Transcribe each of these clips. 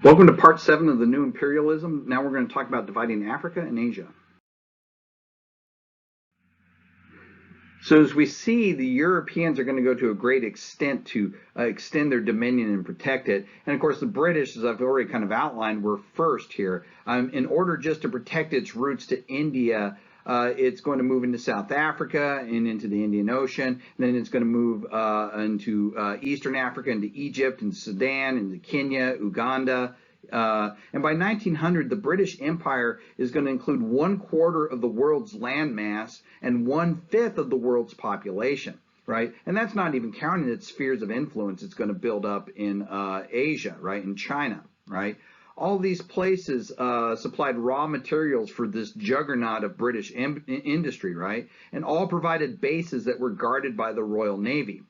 Welcome to part 7 of the new imperialism. Now we're going to talk about dividing Africa and Asia. So as we see, the Europeans are going to go to a great extent to extend their dominion and protect it. And of course, the British, as I've already kind of outlined, were first here. In order just to protect its roots to India, it's going to move into South Africa and into the Indian Ocean. And then it's going to move into Eastern Africa, into Egypt and Sudan, into Kenya, Uganda. And by 1900, the British Empire is going to include 1/4 of the world's landmass and 1/5 of the world's population, right? And that's not even counting its spheres of influence it's going to build up in Asia, right, in China, right? All these places supplied raw materials for this juggernaut of British industry, right? And all provided bases that were guarded by the Royal Navy.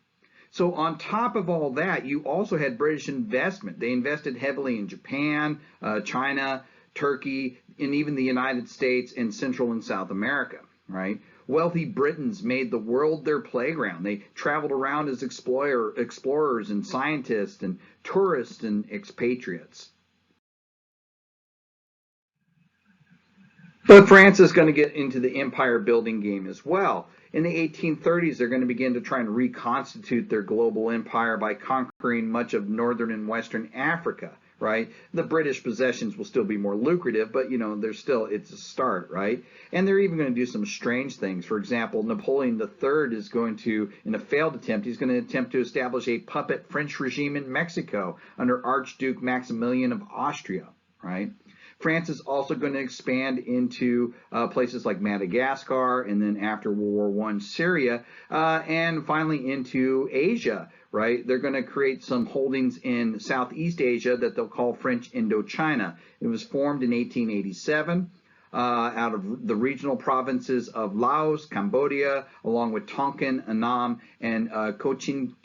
So on top of all that, you also had British investment. They invested heavily in Japan, China, Turkey, and even the United States and Central and South America, right? Wealthy Britons made the world their playground. They traveled around as explorers and scientists and tourists and expatriates. But France is going to get into the empire building game as well. In the 1830s, they're going to begin to try and reconstitute their global empire by conquering much of northern and western Africa, right? The British possessions will still be more lucrative, but it's a start, right? And they're even going to do some strange things. For example, Napoleon III is going to, in a failed attempt, he's going to attempt to establish a puppet French regime in Mexico under Archduke Maximilian of Austria, right? France is also going to expand into places like Madagascar, and then after World War I, Syria, and finally into Asia, right? They're going to create some holdings in Southeast Asia that they'll call French Indochina. It was formed in 1887 out of the regional provinces of Laos, Cambodia, along with Tonkin, Annam, and Cochin.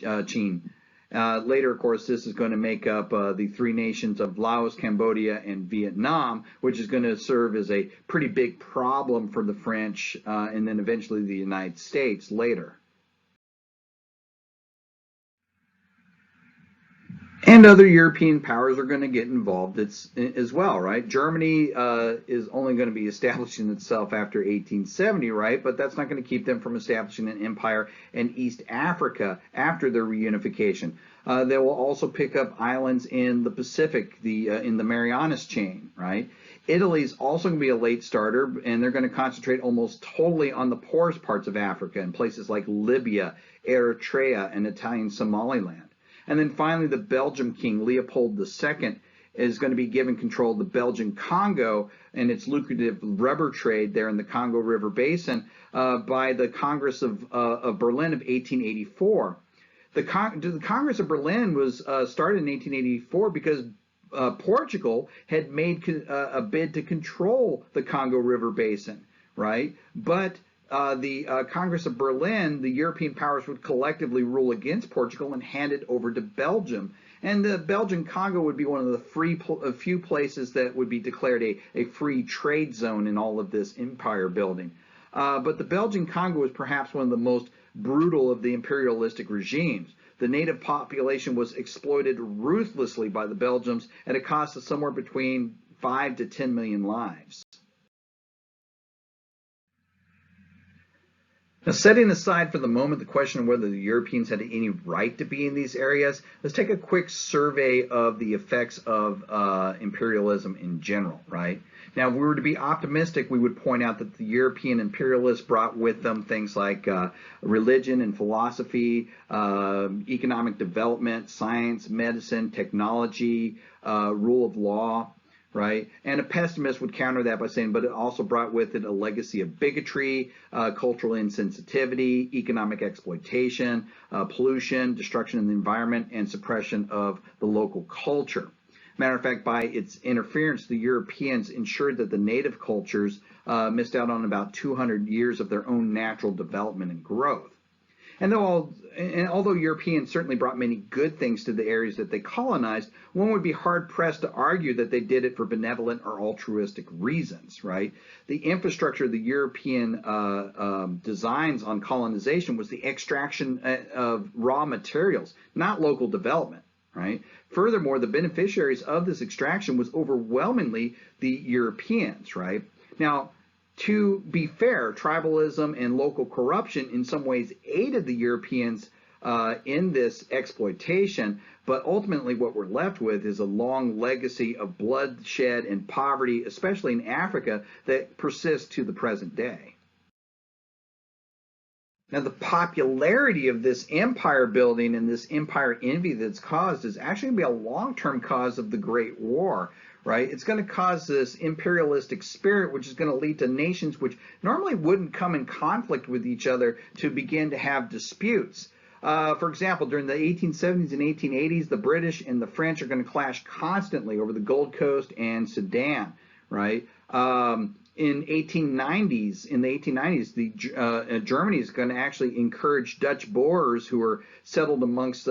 Later, of course, this is going to make up the three nations of Laos, Cambodia, and Vietnam, which is going to serve as a pretty big problem for the French and then eventually the United States later. And other European powers are going to get involved as well, right? Germany is only going to be establishing itself after 1870, right? But that's not going to keep them from establishing an empire in East Africa after their reunification. They will also pick up islands in the Pacific, in the Marianas chain, right? Italy is also going to be a late starter, and they're going to concentrate almost totally on the poorest parts of Africa in places like Libya, Eritrea, and Italian Somaliland. And then finally, the Belgian king, Leopold II, is going to be given control of the Belgian Congo and its lucrative rubber trade there in the Congo River Basin by the Congress of Berlin of 1884. The Congress of Berlin was started in 1884 because Portugal had made a bid to control the Congo River Basin, right? But the Congress of Berlin, the European powers would collectively rule against Portugal and hand it over to Belgium. And the Belgian Congo would be one of the few places that would be declared a free trade zone in all of this empire building. But the Belgian Congo was perhaps one of the most brutal of the imperialistic regimes. The native population was exploited ruthlessly by the Belgians at a cost of somewhere between 5 to 10 million lives. Now, setting aside for the moment the question of whether the Europeans had any right to be in these areas, let's take a quick survey of the effects of imperialism in general, right? Now, if we were to be optimistic, we would point out that the European imperialists brought with them things like religion and philosophy, economic development, science, medicine, technology, rule of law, right? And a pessimist would counter that by saying, but it also brought with it a legacy of bigotry, cultural insensitivity, economic exploitation, pollution, destruction of the environment, and suppression of the local culture. Matter of fact, by its interference, the Europeans ensured that the native cultures missed out on about 200 years of their own natural development and growth. And although Europeans certainly brought many good things to the areas that they colonized, one would be hard-pressed to argue that they did it for benevolent or altruistic reasons, right? The infrastructure of the European designs on colonization was the extraction of raw materials, not local development, right? Furthermore, the beneficiaries of this extraction was overwhelmingly the Europeans, right? Now, to be fair, tribalism and local corruption in some ways aided the Europeans in this exploitation, but ultimately what we're left with is a long legacy of bloodshed and poverty, especially in Africa, that persists to the present day. Now, the popularity of this empire building and this empire envy that's caused is actually going to be a long-term cause of the Great War, right? It's going to cause this imperialistic spirit, which is going to lead to nations which normally wouldn't come in conflict with each other to begin to have disputes. For example, during the 1870s and 1880s, the British and the French are going to clash constantly over the Gold Coast and Sudan, right? In the 1890s, Germany is going to actually encourage Dutch Boers who are settled amongst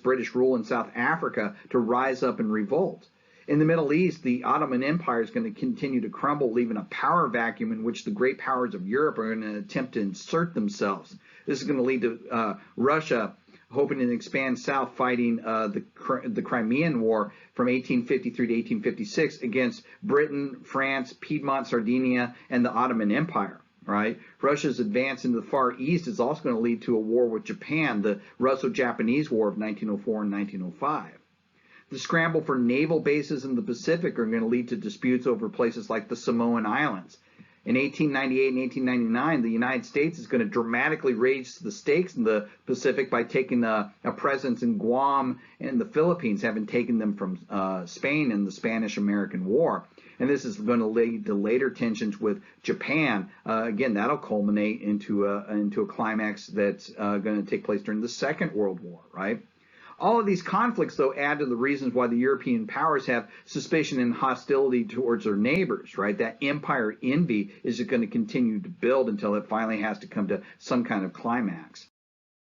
British rule in South Africa to rise up and revolt. In the Middle East, the Ottoman Empire is going to continue to crumble, leaving a power vacuum in which the great powers of Europe are going to attempt to insert themselves. This is going to lead to Russia hoping to expand south, fighting the Crimean War from 1853 to 1856 against Britain, France, Piedmont, Sardinia, and the Ottoman Empire. Right? Russia's advance into the Far East is also going to lead to a war with Japan, the Russo-Japanese War of 1904 and 1905. The scramble for naval bases in the Pacific are going to lead to disputes over places like the Samoan Islands. In 1898 and 1899, the United States is going to dramatically raise the stakes in the Pacific by taking a presence in Guam and the Philippines, having taken them from Spain in the Spanish-American War. And this is going to lead to later tensions with Japan. Again, that'll culminate into a climax that's going to take place during the Second World War, right? All of these conflicts, though, add to the reasons why the European powers have suspicion and hostility towards their neighbors, right? That empire envy is going to continue to build until it finally has to come to some kind of climax.